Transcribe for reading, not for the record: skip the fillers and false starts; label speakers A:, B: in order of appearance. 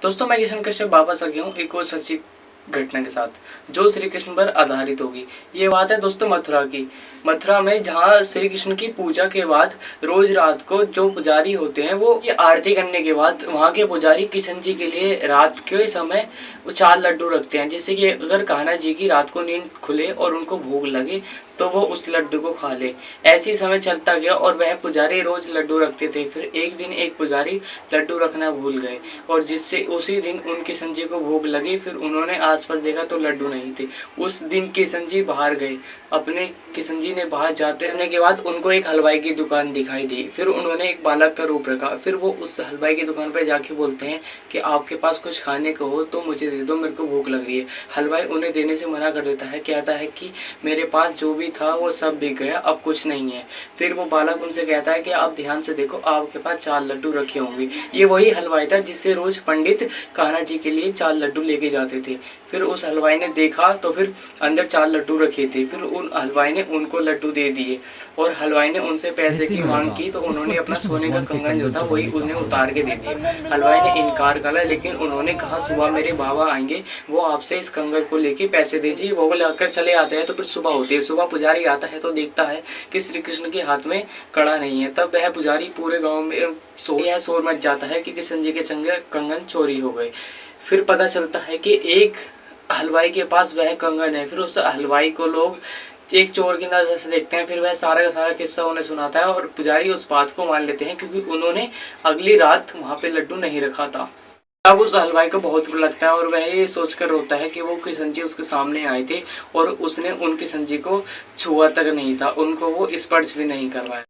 A: दोस्तों मैं किशन कश्यप वापस आ गया हूँ एक और सच्ची घटना के साथ जो श्री कृष्ण पर आधारित होगी। ये बात है दोस्तों मथुरा की। मथुरा में जहाँ श्री कृष्ण की पूजा के बाद रोज रात को जो पुजारी होते हैं वो ये आरती करने के बाद वहाँ के पुजारी किशन जी के लिए रात के समय 4 लड्डू रखते हैं, जिससे कि अगर कान्हा जी की रात को नींद खुले और उनको भूख लगे तो वो उस लड्डू को खा ले। ऐसी समय चलता गया और वह पुजारी रोज लड्डू रखते थे। फिर एक दिन एक पुजारी लड्डू रखना भूल गए और जिससे उसी दिन उन किशन जी को भूख लगी। फिर उन्होंने आसपास देखा तो लड्डू नहीं थे। उस दिन किशन जी बाहर गए। अपने किशन जी ने बाहर जाते रहने के बाद उनको एक हलवाई की दुकान दिखाई दी। फिर उन्होंने एक बालक का रूप रखा। फिर वो उस हलवाई की दुकान पर जाके बोलते हैं कि आपके पास कुछ खाने को हो तो मुझे दे दो, मेरे को भूख लग रही है। हलवाई उन्हें देने से मना कर देता है, कहता है कि मेरे पास जो भी था वो सब बिक गया, अब कुछ नहीं है। फिर वो बालक उनसे कहता है कि आप ध्यान से देखो, आपके पास 4 लड्डू रखे होंगे। ये वही हलवाई था जिससे रोज पंडित कान्हा जी के लिए 4 लड्डू लेके जाते थे। फिर उस हलवाई ने देखा तो फिर अंदर 4 लड्डू रखे थे। फिर उन हलवाई ने उनको लड्डू दे दिए और हलवाई ने उनसे पैसे की मांग की तो उन्होंने अपना सोने का कंगन जो था वही उन्हें उतार के दे दिया। हलवाई ने इनकार करा, लेकिन उन्होंने कहा सुबह मेरे बाबा आएंगे, वो आपसे इस कंगन को लेके पैसे दीजिए। वो लेकर चले आते हैं तो फिर सुबह होती है। सुबह पुजारी आता है तो देखता है कि श्री कृष्ण के हाथ में कड़ा नहीं है। तब वह पुजारी पूरे गाँव में शोर मच जाता है कि किशन जी के कंगन चोरी हो गए। फिर पता चलता है कि एक हलवाई के पास वह कंगन है। फिर उस हलवाई को लोग एक चोर की नजर से देखते हैं। फिर वह सारा का सारा किस्सा उन्हें सुनाता है और पुजारी उस बात को मान लेते हैं क्योंकि उन्होंने अगली रात वहां पे लड्डू नहीं रखा था। अब उस हलवाई को बहुत बुरा लगता है और वह ये सोचकर रोता है कि वो किशन जी उसके सामने आए थे और उसने उन किशन जी को छुआ तक नहीं था, उनको वो स्पर्श भी नहीं करवाया।